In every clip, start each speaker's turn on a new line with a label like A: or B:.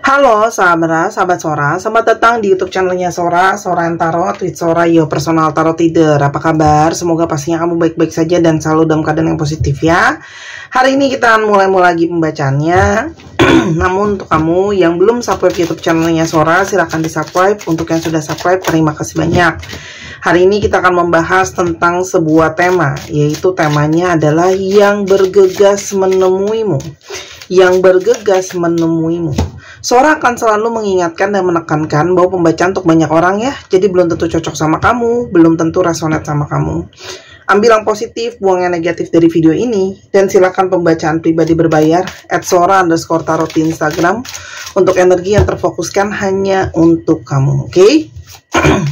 A: Halo sahabat Sora, selamat datang di YouTube channelnya Sora Tarot with Sora, your personal tarot reader. Apa kabar? Semoga pastinya kamu baik-baik saja dan selalu dalam keadaan yang positif ya. Hari ini kita akan mulai lagi pembacaannya. Namun untuk kamu yang belum subscribe YouTube channelnya Sora, silahkan di subscribe. Untuk yang sudah subscribe, terima kasih banyak. Hari ini kita akan membahas tentang sebuah tema, yaitu temanya adalah yang bergegas menemuimu. Yang bergegas menemuimu. Sora akan selalu mengingatkan dan menekankan bahwa pembacaan untuk banyak orang ya, jadi belum tentu cocok sama kamu, belum tentu resonate sama kamu. Ambil yang positif, buang yang negatif dari video ini, dan silakan pembacaan pribadi berbayar @sora_tarot di Instagram untuk energi yang terfokuskan hanya untuk kamu, oke?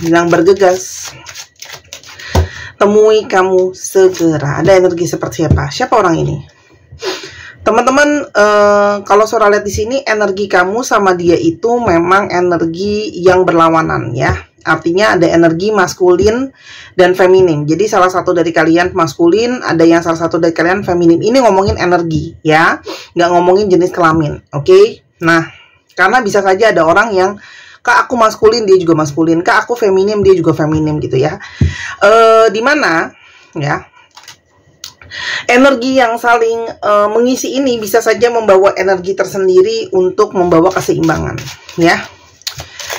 A: Yang bergegas, temui kamu segera. Ada energi seperti apa? Siapa orang ini? Teman-teman, kalau Sora lihat di sini, energi kamu sama dia itu memang energi yang berlawanan ya. Artinya ada energi maskulin dan feminim. Jadi salah satu dari kalian maskulin, ada yang salah satu dari kalian feminim. Ini ngomongin energi ya, nggak ngomongin jenis kelamin, oke? Nah, karena bisa saja ada orang yang Kak aku maskulin, dia juga maskulin. Kak aku feminim, dia juga feminim gitu ya. Dimana ya, energi yang saling mengisi ini bisa saja membawa energi tersendiri untuk membawa keseimbangan ya.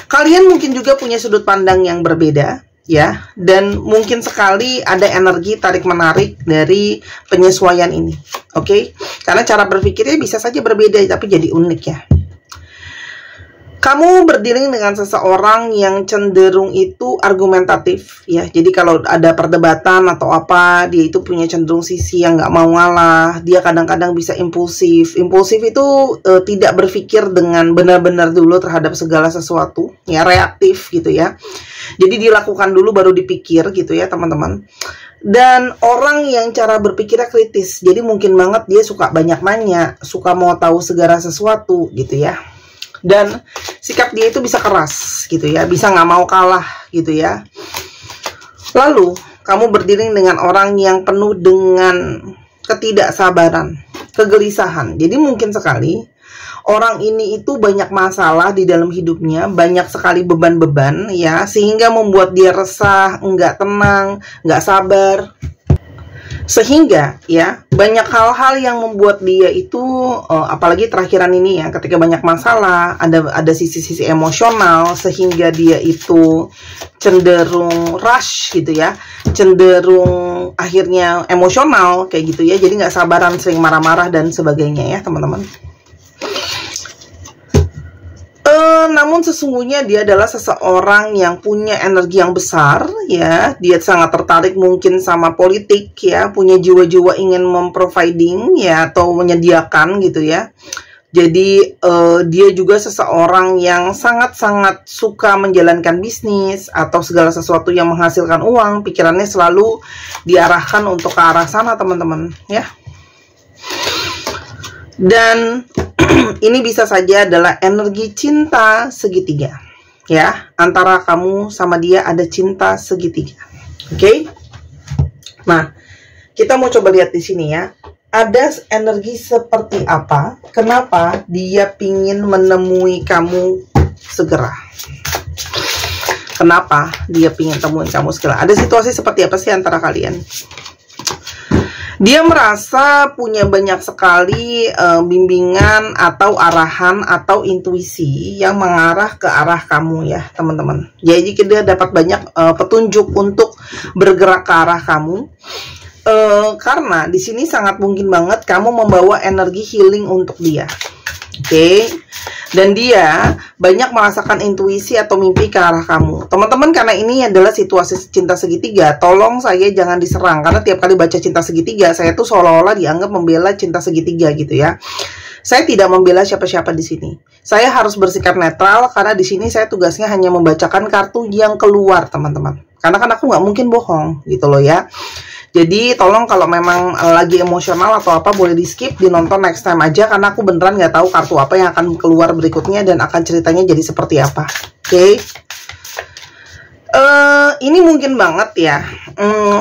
A: Kalian mungkin juga punya sudut pandang yang berbeda ya, dan mungkin sekali ada energi tarik menarik dari penyesuaian ini, oke? Karena cara berpikirnya bisa saja berbeda tapi jadi unik ya. Kamu berdealing dengan seseorang yang cenderung itu argumentatif ya. Jadi kalau ada perdebatan atau apa, dia itu punya cenderung sisi yang nggak mau ngalah. Dia kadang-kadang bisa impulsif. Impulsif itu tidak berpikir dengan benar-benar dulu terhadap segala sesuatu ya, reaktif gitu ya. Jadi dilakukan dulu baru dipikir gitu ya teman-teman. Dan orang yang cara berpikirnya kritis. Jadi mungkin banget dia suka banyak nanya, suka mau tahu segala sesuatu gitu ya. Dan sikap dia itu bisa keras gitu ya, bisa nggak mau kalah gitu ya. Lalu kamu berdiri dengan orang yang penuh dengan ketidaksabaran, kegelisahan. Jadi mungkin sekali orang ini itu banyak masalah di dalam hidupnya, banyak sekali beban-beban ya, sehingga membuat dia resah, nggak tenang, nggak sabar. Sehingga ya banyak hal-hal yang membuat dia itu apalagi terakhiran ini ya, ketika banyak masalah, ada sisi-sisi emosional, sehingga dia itu cenderung rush gitu ya, cenderung akhirnya emosional kayak gitu ya. Jadi nggak sabaran, sering marah-marah dan sebagainya ya teman-teman. Namun sesungguhnya dia adalah seseorang yang punya energi yang besar ya. Dia sangat tertarik mungkin sama politik ya, punya jiwa-jiwa ingin memproviding ya, atau menyediakan gitu ya. Jadi dia juga seseorang yang sangat-sangat suka menjalankan bisnis atau segala sesuatu yang menghasilkan uang. Pikirannya selalu diarahkan untuk ke arah sana teman-teman ya. Dan ini bisa saja adalah energi cinta segitiga ya, antara kamu sama dia ada cinta segitiga, oke? Nah, kita mau coba lihat di sini ya, ada energi seperti apa, kenapa dia pingin menemui kamu segera, kenapa dia pingin temuin kamu segera. Ada situasi seperti apa sih antara kalian? Dia merasa punya banyak sekali bimbingan atau arahan atau intuisi yang mengarah ke arah kamu ya teman-teman. Jadi dia dapat banyak petunjuk untuk bergerak ke arah kamu. Karena di sini sangat mungkin banget kamu membawa energi healing untuk dia. Oke. Dan dia banyak merasakan intuisi atau mimpi ke arah kamu. Teman-teman, karena ini adalah situasi cinta segitiga, tolong saya jangan diserang. Karena tiap kali baca cinta segitiga, saya tuh seolah-olah dianggap membela cinta segitiga gitu ya. Saya tidak membela siapa-siapa di sini. Saya harus bersikap netral, karena di sini saya tugasnya hanya membacakan kartu yang keluar teman-teman. Karena kan aku nggak mungkin bohong gitu loh ya. Jadi tolong kalau memang lagi emosional atau apa boleh di skip, dinonton next time aja, karena aku beneran nggak tahu kartu apa yang akan keluar berikutnya dan akan ceritanya jadi seperti apa. Oke. Ini mungkin banget ya,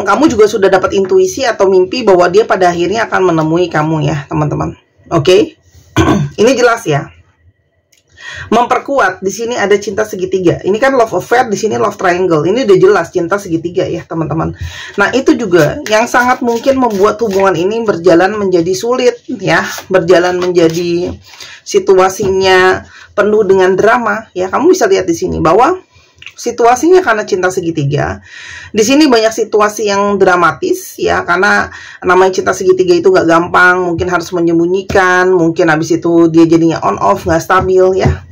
A: kamu juga sudah dapat intuisi atau mimpi bahwa dia pada akhirnya akan menemui kamu ya teman-teman. Oke. Ini jelas ya. Memperkuat, di sini ada cinta segitiga. Ini kan love affair, di sini love triangle. Ini udah jelas cinta segitiga ya teman-teman. Nah itu juga yang sangat mungkin membuat hubungan ini berjalan menjadi sulit ya, berjalan menjadi situasinya penuh dengan drama ya. Kamu bisa lihat di sini bahwa situasinya karena cinta segitiga. Di sini banyak situasi yang dramatis ya, karena namanya cinta segitiga itu gak gampang, mungkin harus menyembunyikan, mungkin habis itu dia jadinya on off, gak stabil ya.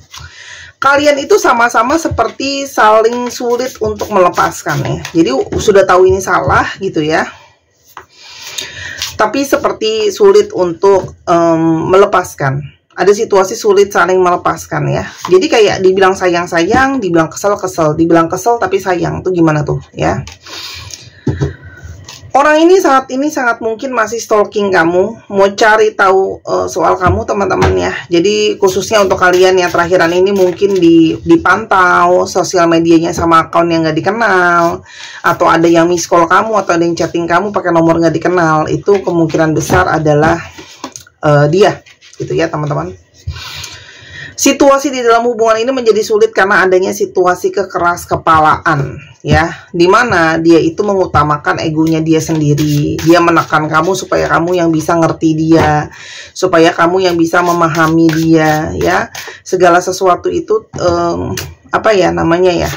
A: Kalian itu sama-sama seperti saling sulit untuk melepaskan ya. Jadi sudah tahu ini salah gitu ya, tapi seperti sulit untuk melepaskan. Ada situasi sulit saling melepaskan ya. Jadi kayak dibilang sayang-sayang, dibilang kesel-kesel, dibilang kesel tapi sayang. Tuh gimana tuh ya. Orang ini saat ini sangat mungkin masih stalking kamu, mau cari tahu soal kamu teman-teman ya. Jadi khususnya untuk kalian yang terakhiran ini mungkin dipantau sosial medianya sama akun yang gak dikenal, atau ada yang miss call kamu, atau ada yang chatting kamu pakai nomor gak dikenal. Itu kemungkinan besar adalah dia gitu ya teman-teman. Situasi di dalam hubungan ini menjadi sulit karena adanya situasi kekeras kepalaan ya, dimana dia itu mengutamakan egonya dia sendiri. Dia menekan kamu supaya kamu yang bisa ngerti dia, supaya kamu yang bisa memahami dia ya. Segala sesuatu itu apa ya namanya ya,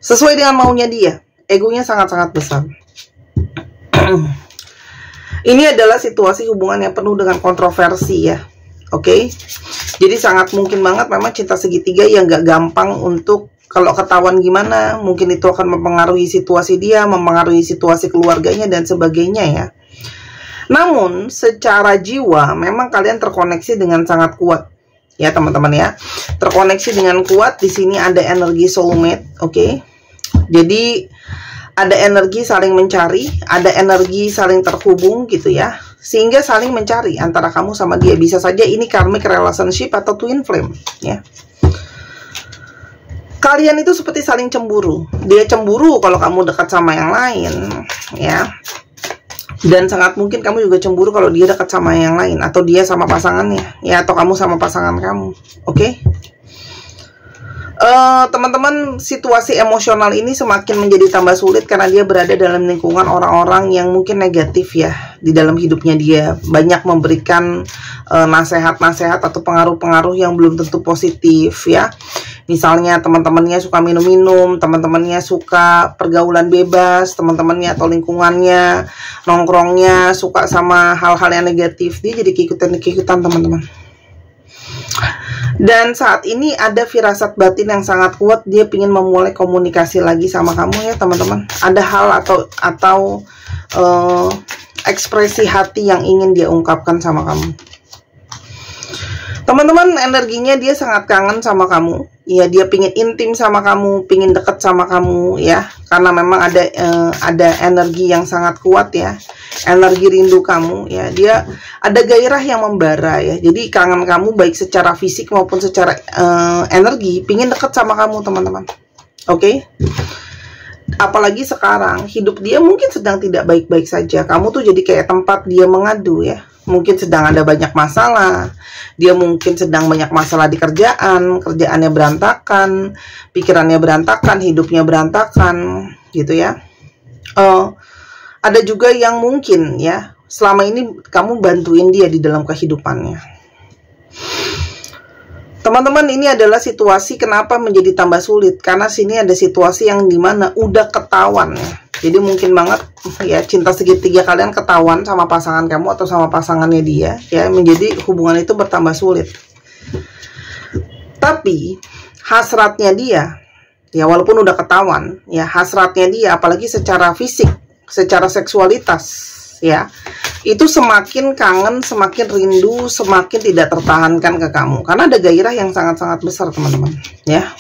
A: sesuai dengan maunya dia. Egonya sangat-sangat besar. Ini adalah situasi hubungan yang penuh dengan kontroversi ya. Oke. Jadi sangat mungkin banget memang cinta segitiga yang gak gampang untuk, kalau ketahuan gimana, mungkin itu akan mempengaruhi situasi dia, mempengaruhi situasi keluarganya dan sebagainya ya. Namun secara jiwa memang kalian terkoneksi dengan sangat kuat ya teman-teman ya. Terkoneksi dengan kuat. Di sini ada energi soulmate, oke. Jadi ada energi saling mencari, ada energi saling terhubung gitu ya, sehingga saling mencari antara kamu sama dia. Bisa saja ini karmic relationship atau twin flame ya. Kalian itu seperti saling cemburu. Dia cemburu kalau kamu dekat sama yang lain ya, dan sangat mungkin kamu juga cemburu kalau dia dekat sama yang lain, atau dia sama pasangannya ya, atau kamu sama pasangan kamu. Oke. Teman-teman, situasi emosional ini semakin menjadi tambah sulit karena dia berada dalam lingkungan orang-orang yang mungkin negatif ya di dalam hidupnya dia. Banyak memberikan nasihat-nasihat atau pengaruh-pengaruh yang belum tentu positif ya. Misalnya teman-temannya suka minum-minum, teman-temannya suka pergaulan bebas, teman-temannya atau lingkungannya, nongkrongnya suka sama hal-hal yang negatif. Dia jadi keikutan teman-teman. Dan saat ini ada firasat batin yang sangat kuat, dia ingin memulai komunikasi lagi sama kamu ya teman-teman. Ada hal atau ekspresi hati yang ingin dia ungkapkan sama kamu. Teman-teman, energinya dia sangat kangen sama kamu. Ya, dia pingin intim sama kamu, pingin deket sama kamu ya. Karena memang ada energi yang sangat kuat ya. Energi rindu kamu ya. Dia ada gairah yang membara ya. Jadi kangen kamu baik secara fisik maupun secara energi, pingin deket sama kamu teman-teman. Oke. Apalagi sekarang hidup dia mungkin sedang tidak baik-baik saja. Kamu tuh jadi kayak tempat dia mengadu ya. Mungkin sedang ada banyak masalah. Dia mungkin sedang banyak masalah di kerjaan, kerjaannya berantakan, pikirannya berantakan, hidupnya berantakan, gitu ya. Ada juga yang mungkin ya, selama ini kamu bantuin dia di dalam kehidupannya. Teman-teman, ini adalah situasi kenapa menjadi tambah sulit, karena sini ada situasi yang dimana udah ketahuan ya. Jadi mungkin banget ya cinta segitiga kalian ketahuan sama pasangan kamu atau sama pasangannya dia ya, menjadi hubungan itu bertambah sulit. Tapi hasratnya dia ya, walaupun udah ketahuan ya, hasratnya dia apalagi secara fisik, secara seksualitas ya, itu semakin kangen, semakin rindu, semakin tidak tertahankan ke kamu karena ada gairah yang sangat-sangat besar teman-teman ya.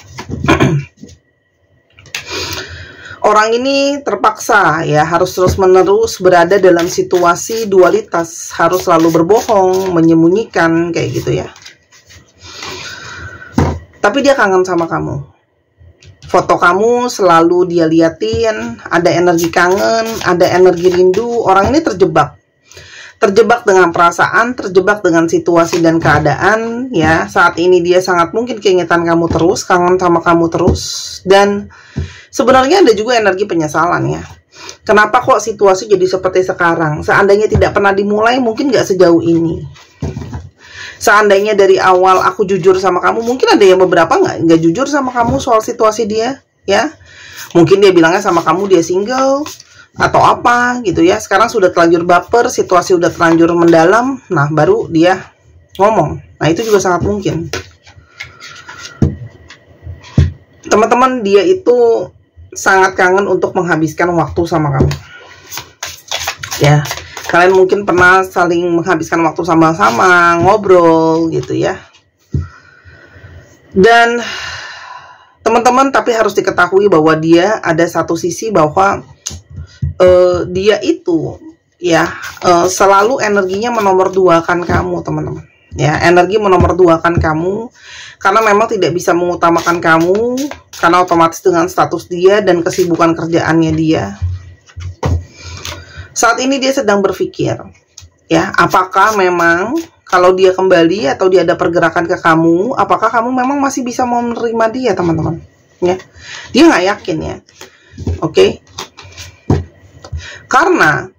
A: Orang ini terpaksa ya harus terus-menerus berada dalam situasi dualitas, harus selalu berbohong, menyembunyikan kayak gitu ya. Tapi dia kangen sama kamu. Foto kamu selalu dia liatin, ada energi kangen, ada energi rindu. Orang ini terjebak. terjebak dengan perasaan, terjebak dengan situasi dan keadaan, ya. Saat ini dia sangat mungkin keingetan kamu terus, kangen sama kamu terus, dan sebenarnya ada juga energi penyesalan, ya. Kenapa kok situasi jadi seperti sekarang? Seandainya tidak pernah dimulai, mungkin gak sejauh ini. Seandainya dari awal aku jujur sama kamu, mungkin ada yang beberapa nggak jujur sama kamu soal situasi dia, ya. Mungkin dia bilangnya sama kamu dia single atau apa gitu, ya. Sekarang sudah terlanjur baper, situasi udah terlanjur mendalam, nah baru dia ngomong. Nah itu juga sangat mungkin. Teman-teman, dia itu sangat kangen untuk menghabiskan waktu sama kamu, ya. Kalian mungkin pernah saling menghabiskan waktu sama-sama, ngobrol gitu, ya. Dan teman-teman, tapi harus diketahui bahwa dia ada satu sisi bahwa dia itu, ya, selalu energinya menomorduakan kamu, teman-teman. Ya, energi menomorduakan kamu karena memang tidak bisa mengutamakan kamu, karena otomatis dengan status dia dan kesibukan kerjaannya dia. Saat ini dia sedang berpikir, ya, apakah memang kalau dia kembali atau dia ada pergerakan ke kamu, apakah kamu memang masih bisa mau menerima dia, teman-teman? Ya, dia nggak yakin, ya. Oke. Karena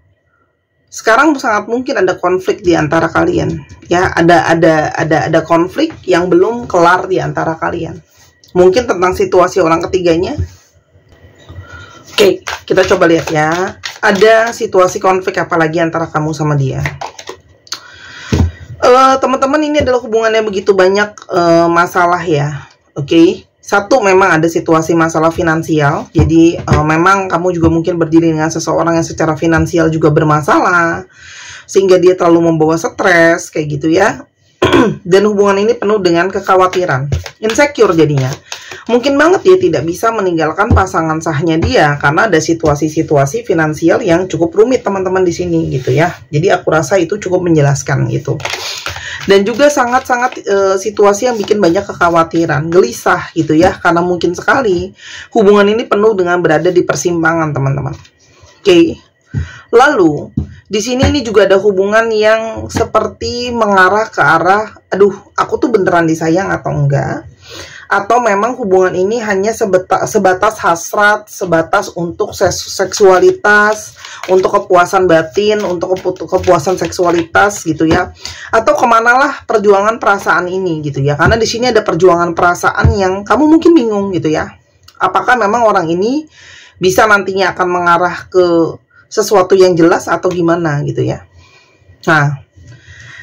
A: sekarang sangat mungkin ada konflik di antara kalian, ya. Ada konflik yang belum kelar di antara kalian. Mungkin tentang situasi orang ketiganya. Oke, kita coba lihat, ya. Ada situasi konflik apa lagi antara kamu sama dia? Teman-teman, ini adalah hubungannya begitu banyak masalah, ya. Oke. Satu, memang ada situasi masalah finansial. Jadi memang kamu juga mungkin berdiri dengan seseorang yang secara finansial juga bermasalah, sehingga dia terlalu membawa stres kayak gitu, ya. Dan hubungan ini penuh dengan kekhawatiran, insecure jadinya. Mungkin banget dia tidak bisa meninggalkan pasangan sahnya dia karena ada situasi-situasi finansial yang cukup rumit, teman-teman, di sini gitu, ya. Jadi aku rasa itu cukup menjelaskan gitu. Dan juga sangat-sangat situasi yang bikin banyak kekhawatiran, gelisah gitu, ya, karena mungkin sekali hubungan ini penuh dengan berada di persimpangan, teman-teman. Oke. Lalu di sini ini juga ada hubungan yang seperti mengarah ke arah, aduh, aku tuh beneran disayang atau enggak? Atau memang hubungan ini hanya sebatas hasrat, sebatas untuk seksualitas, untuk kepuasan batin, untuk kepuasan seksualitas gitu, ya. Atau kemanalah perjuangan perasaan ini gitu, ya. Karena di sini ada perjuangan perasaan yang kamu mungkin bingung gitu, ya. Apakah memang orang ini bisa nantinya akan mengarah ke sesuatu yang jelas atau gimana gitu, ya. Nah,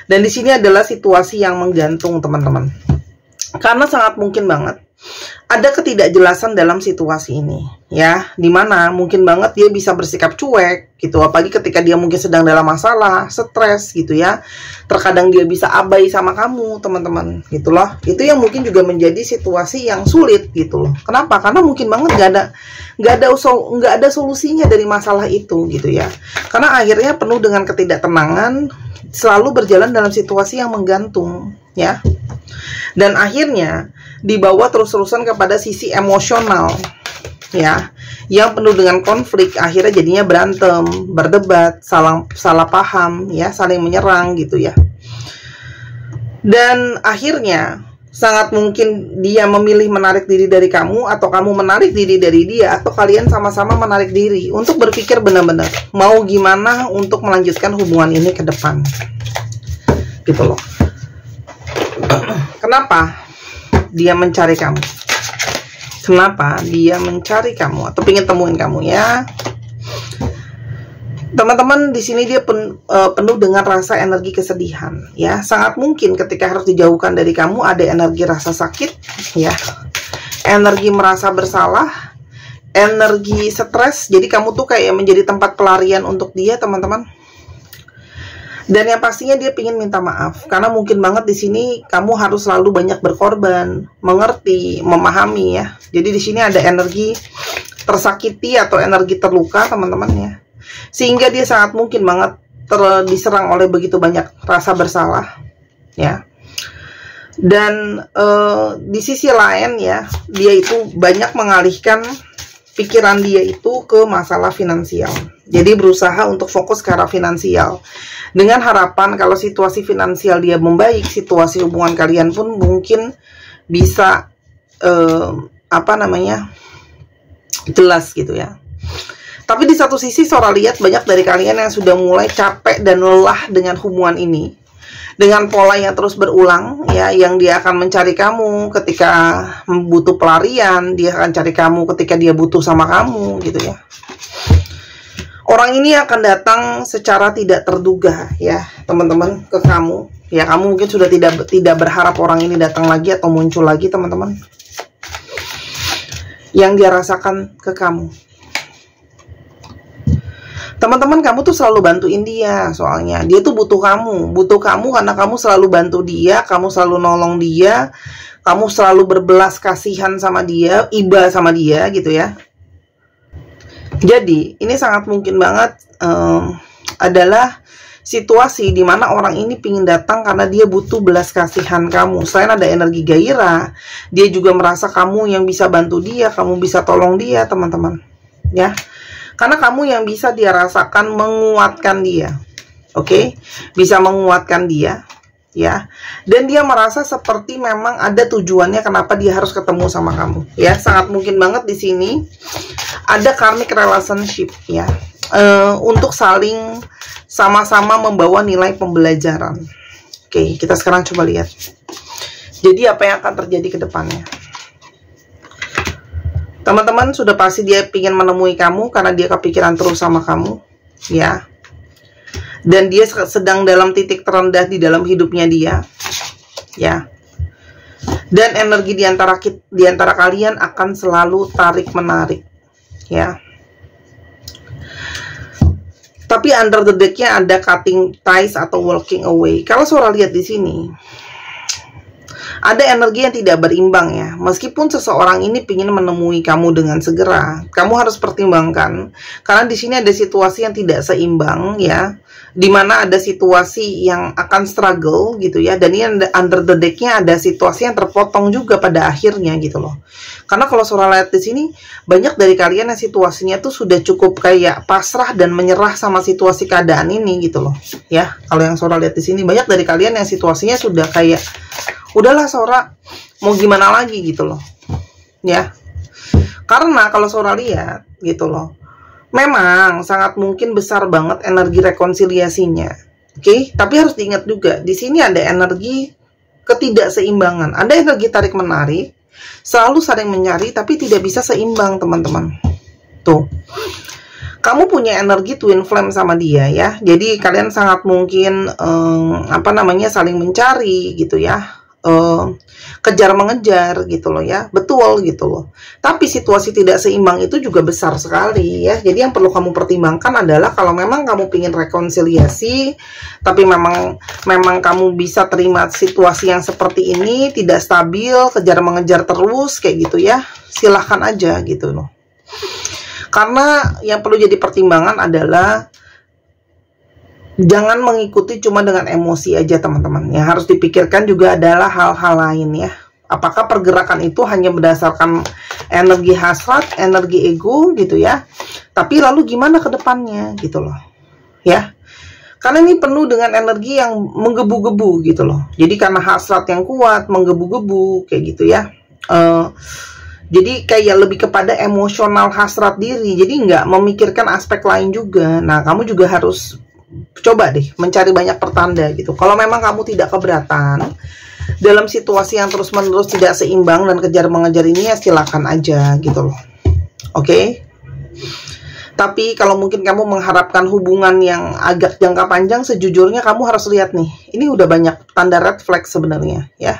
A: dan di sini adalah situasi yang menggantung, teman-teman. Karena sangat mungkin banget ada ketidakjelasan dalam situasi ini, ya, dimana mungkin banget dia bisa bersikap cuek gitu, apalagi ketika dia mungkin sedang dalam masalah, stres gitu, ya. Terkadang dia bisa abai sama kamu, teman-teman, gitu loh. Itu yang mungkin juga menjadi situasi yang sulit gitu loh. Kenapa? Karena mungkin banget nggak ada solusinya dari masalah itu gitu, ya. Karena akhirnya penuh dengan ketidaktenangan, selalu berjalan dalam situasi yang menggantung, ya. Dan akhirnya dibawa terus-terusan kepada sisi emosional, ya, yang penuh dengan konflik. Akhirnya jadinya berantem, berdebat, salah paham, ya, saling menyerang gitu, ya. Dan akhirnya sangat mungkin dia memilih menarik diri dari kamu, atau kamu menarik diri dari dia, atau kalian sama-sama menarik diri untuk berpikir benar-benar mau gimana untuk melanjutkan hubungan ini ke depan gitu loh. Kenapa dia mencari kamu? Kenapa dia mencari kamu atau pengen temuin kamu, ya? Teman-teman, di sini dia penuh dengan rasa energi kesedihan, ya. Sangat mungkin ketika harus dijauhkan dari kamu ada energi rasa sakit, ya. Energi merasa bersalah, energi stres. Jadi kamu tuh kayak menjadi tempat pelarian untuk dia, teman-teman. Dan yang pastinya dia ingin minta maaf karena mungkin banget di sini kamu harus selalu banyak berkorban, mengerti, memahami, ya. Jadi di sini ada energi tersakiti atau energi terluka, teman-teman, ya. Sehingga dia sangat mungkin banget diserang oleh begitu banyak rasa bersalah, ya. Dan di sisi lain, ya, dia itu banyak mengalihkan pikiran dia itu ke masalah finansial. Jadi berusaha untuk fokus ke arah finansial. Dengan harapan kalau situasi finansial dia membaik, situasi hubungan kalian pun mungkin bisa jelas gitu ya. Tapi di satu sisi Sora lihat banyak dari kalian yang sudah mulai capek dan lelah dengan hubungan ini. Dengan pola yang terus berulang ya, yang dia akan mencari kamu ketika butuh pelarian, dia akan cari kamu ketika dia butuh sama kamu gitu ya. Orang ini akan datang secara tidak terduga ya, teman-teman, ke kamu. Ya, kamu mungkin sudah tidak berharap orang ini datang lagi atau muncul lagi, teman-teman. Yang dia rasakan ke kamu. Teman-teman, kamu tuh selalu bantuin dia, soalnya dia tuh butuh kamu karena kamu selalu bantu dia, kamu selalu nolong dia, kamu selalu berbelas kasihan sama dia, iba sama dia gitu ya. Jadi ini sangat mungkin banget adalah situasi di mana orang ini pingin datang karena dia butuh belas kasihan kamu. Selain ada energi gairah, dia juga merasa kamu yang bisa bantu dia, kamu bisa tolong dia, teman-teman ya. Karena kamu yang bisa dia rasakan menguatkan dia. Oke? Bisa menguatkan dia ya. Dan dia merasa seperti memang ada tujuannya kenapa dia harus ketemu sama kamu ya. Sangat mungkin banget di sini ada karmic relationship ya. Untuk saling sama-sama membawa nilai pembelajaran. Oke, kita sekarang coba lihat. Jadi apa yang akan terjadi ke depannya? Teman-teman, sudah pasti dia ingin menemui kamu karena dia kepikiran terus sama kamu, ya. Dan dia sedang dalam titik terendah di dalam hidupnya dia, ya. Dan energi di antara kalian akan selalu tarik-menarik, ya. Tapi under the deck-nya ada cutting ties atau walking away. Kalau Sora lihat di sini, ada energi yang tidak berimbang ya. Meskipun seseorang ini ingin menemui kamu dengan segera, kamu harus pertimbangkan karena di sini ada situasi yang tidak seimbang ya, dimana ada situasi yang akan struggle gitu ya. Dan ini under the deck-nya ada situasi yang terpotong juga pada akhirnya gitu loh. Karena kalau Sora lihat di sini, banyak dari kalian yang situasinya tuh sudah cukup kayak pasrah dan menyerah sama situasi keadaan ini gitu loh ya. Kalau yang Sora lihat di sini, banyak dari kalian yang situasinya sudah kayak udahlah Sora, mau gimana lagi gitu loh ya. Karena kalau Sora lihat gitu loh, memang sangat mungkin besar banget energi rekonsiliasinya. Oke, tapi harus diingat juga di sini ada energi ketidakseimbangan, ada energi tarik menarik, selalu saling mencari tapi tidak bisa seimbang, teman-teman. Tuh, kamu punya energi twin flame sama dia ya. Jadi kalian sangat mungkin saling mencari gitu ya. Kejar mengejar gitu loh ya, betul gitu loh. Tapi situasi tidak seimbang itu juga besar sekali ya. Jadi yang perlu kamu pertimbangkan adalah kalau memang kamu ingin rekonsiliasi, tapi memang kamu bisa terima situasi yang seperti ini, tidak stabil, kejar mengejar terus kayak gitu ya, silahkan aja gitu loh. Karena yang perlu jadi pertimbangan adalah jangan mengikuti cuma dengan emosi aja, teman-teman. Yang harus dipikirkan juga adalah hal-hal lain ya. Apakah pergerakan itu hanya berdasarkan energi hasrat, energi ego gitu ya. Tapi lalu gimana ke depannya gitu loh. Ya. Karena ini penuh dengan energi yang menggebu-gebu gitu loh. Jadi karena hasrat yang kuat, menggebu-gebu kayak gitu ya. Jadi kayak lebih kepada emosional hasrat diri. Jadi nggak memikirkan aspek lain juga. Nah, kamu juga harus coba deh mencari banyak pertanda gitu. Kalau memang kamu tidak keberatan dalam situasi yang terus-menerus tidak seimbang dan kejar mengejar ini, ya silakan aja gitu loh. Oke? Tapi kalau mungkin kamu mengharapkan hubungan yang agak jangka panjang, sejujurnya kamu harus lihat nih, ini udah banyak tanda red flag sebenarnya ya.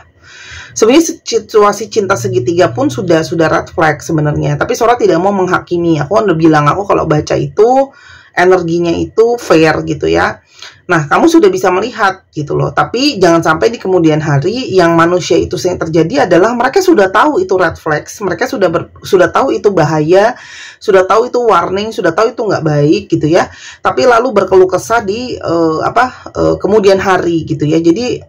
A: Sebenarnya situasi cinta segitiga pun sudah red flag sebenarnya. Tapi Sora tidak mau menghakimi. Aku udah bilang, aku kalau baca itu energinya itu fair gitu ya. Nah, kamu sudah bisa melihat gitu loh. Tapi jangan sampai di kemudian hari yang manusia itu yang terjadi adalah mereka sudah tahu itu red flags, mereka sudah tahu itu bahaya, sudah tahu itu warning, sudah tahu itu nggak baik gitu ya. Tapi lalu berkeluh kesah di kemudian hari gitu ya. Jadi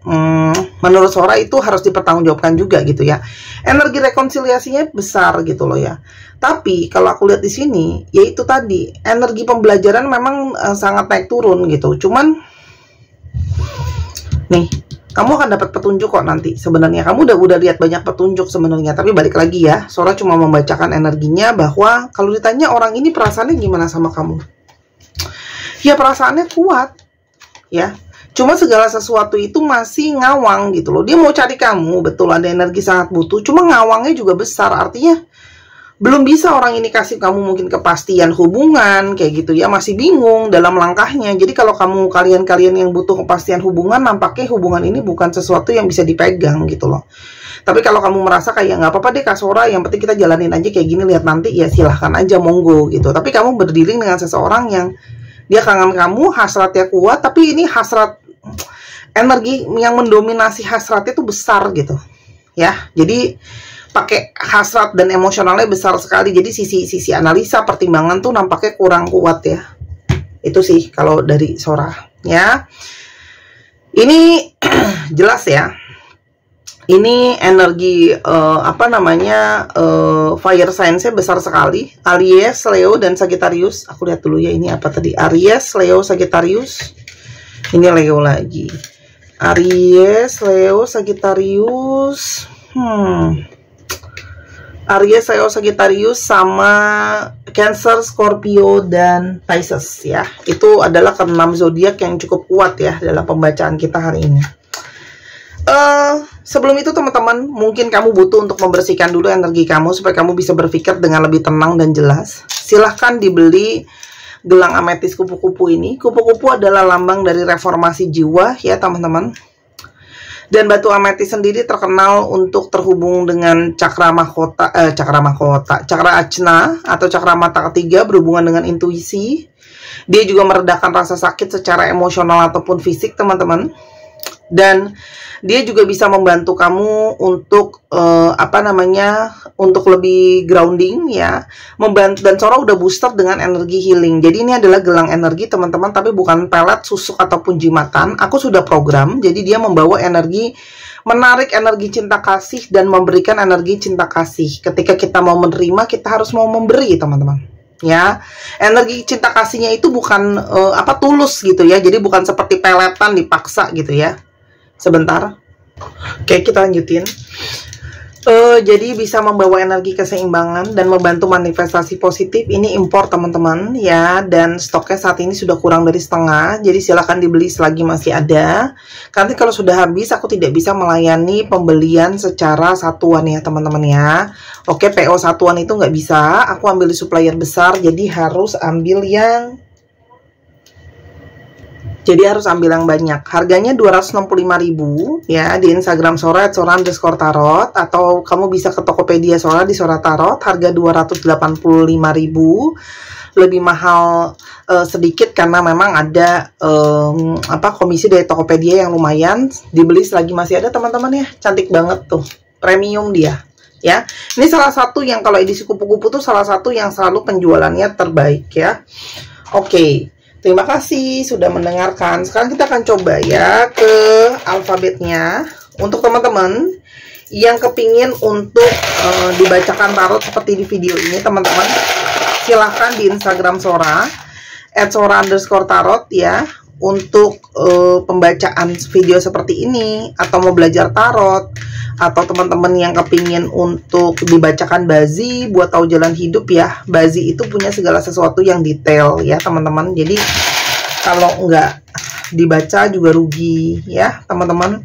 A: menurut Sora itu harus dipertanggungjawabkan juga gitu ya. Energi rekonsiliasinya besar gitu loh ya. Tapi kalau aku lihat di sini, yaitu tadi energi pembelajaran memang sangat naik turun gitu. Cuman nih, kamu akan dapat petunjuk kok nanti. Sebenarnya kamu udah lihat banyak petunjuk sebenarnya. Tapi balik lagi ya, Sora cuma membacakan energinya bahwa kalau ditanya orang ini perasaannya gimana sama kamu, ya perasaannya kuat, ya. Cuma segala sesuatu itu masih ngawang gitu loh. Dia mau cari kamu, betul ada energi sangat butuh. Cuma ngawangnya juga besar, artinya belum bisa orang ini kasih kamu mungkin kepastian hubungan kayak gitu ya, masih bingung dalam langkahnya. Jadi kalau kalian yang butuh kepastian hubungan, nampaknya hubungan ini bukan sesuatu yang bisa dipegang gitu loh. Tapi kalau kamu merasa kayak nggak apa-apa deh Kak Sora, yang penting kita jalanin aja kayak gini, lihat nanti, ya silahkan aja, monggo gitu. Tapi kamu berdiri dengan seseorang yang dia kangen kamu, hasratnya kuat, tapi ini hasrat, energi yang mendominasi hasratnya itu besar gitu ya. Jadi pakai hasrat dan emosionalnya besar sekali. Jadi sisi analisa pertimbangan tuh nampaknya kurang kuat ya. Itu sih kalau dari Sora ya. Ini jelas ya. Ini energi fire signs-nya besar sekali. Aries, Leo dan Sagittarius. Aku lihat dulu ya, ini apa tadi? Aries, Leo, Sagittarius. Ini Leo lagi. Aries, Leo, Sagittarius. Aries, Leo, Sagittarius sama Cancer, Scorpio dan Pisces ya. Itu adalah keenam zodiak yang cukup kuat ya dalam pembacaan kita hari ini. Sebelum itu teman-teman, mungkin kamu butuh untuk membersihkan dulu energi kamu supaya kamu bisa berpikir dengan lebih tenang dan jelas. Silahkan dibeli gelang ametis kupu-kupu ini. Kupu-kupu adalah lambang dari reformasi jiwa ya teman-teman. Dan batu ametis sendiri terkenal untuk terhubung dengan cakra ajna atau cakra mata ketiga, berhubungan dengan intuisi. Dia juga meredakan rasa sakit secara emosional ataupun fisik teman-teman. Dan dia juga bisa membantu kamu untuk untuk lebih grounding ya, membantu. Dan Sora udah booster dengan energi healing. Jadi ini adalah gelang energi teman-teman, tapi bukan pelet, susuk ataupun jimatan. Aku sudah program, jadi dia membawa energi, menarik energi cinta kasih dan memberikan energi cinta kasih. Ketika kita mau menerima, kita harus mau memberi teman-teman ya. Energi cinta kasihnya itu bukan tulus gitu ya. Jadi bukan seperti peletan dipaksa gitu ya. Sebentar. Oke, kita lanjutin. Jadi bisa membawa energi keseimbangan dan membantu manifestasi positif. Ini impor teman-teman ya, dan stoknya saat ini sudah kurang dari setengah. Jadi silakan dibeli selagi masih ada. Nanti kalau sudah habis, aku tidak bisa melayani pembelian secara satuan ya teman-teman ya. Oke, PO satuan itu nggak bisa. Aku ambil di supplier besar, jadi harus ambil yang banyak. Harganya 265.000 ya di Instagram Sora @sora_tarot, atau kamu bisa ke Tokopedia Sora di Sora Tarot, harga 285.000. Lebih mahal sedikit karena memang ada komisi dari Tokopedia yang lumayan. Dibeli selagi masih ada teman-teman ya. Cantik banget tuh. Premium dia. Ya. Ini salah satu yang kalau edisi kupu-kupu tuh salah satu yang selalu penjualannya terbaik ya. Oke. Terima kasih sudah mendengarkan. Sekarang kita akan coba ya ke alfabetnya. Untuk teman-teman yang kepingin untuk dibacakan tarot seperti di video ini teman-teman, silahkan di Instagram Sora @sora_tarot ya, untuk pembacaan video seperti ini, atau mau belajar tarot, atau teman-teman yang kepingin untuk dibacakan bazi buat tahu jalan hidup ya. Bazi itu punya segala sesuatu yang detail ya teman-teman, jadi kalau nggak dibaca juga rugi ya teman-teman.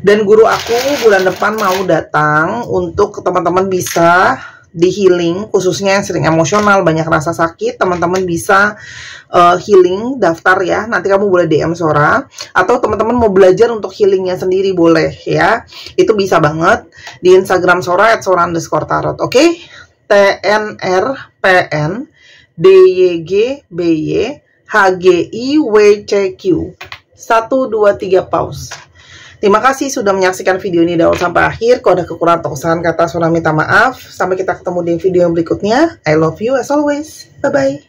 A: Dan guru aku bulan depan mau datang untuk teman-teman bisa di healing, khususnya yang sering emosional, banyak rasa sakit, teman-teman bisa healing, daftar ya. Nanti kamu boleh DM Sora, atau teman-teman mau belajar untuk healingnya sendiri boleh ya. Itu bisa banget di Instagram Sora @sora_tarot. Oke, TNRPN DYGBY HGIWCQ 123 paus. Terima kasih sudah menyaksikan video ini dari awal sampai akhir. Kalau ada kekurangan atau kesalahan kata, Sona minta maaf. Sampai kita ketemu di video yang berikutnya. I love you as always. Bye-bye.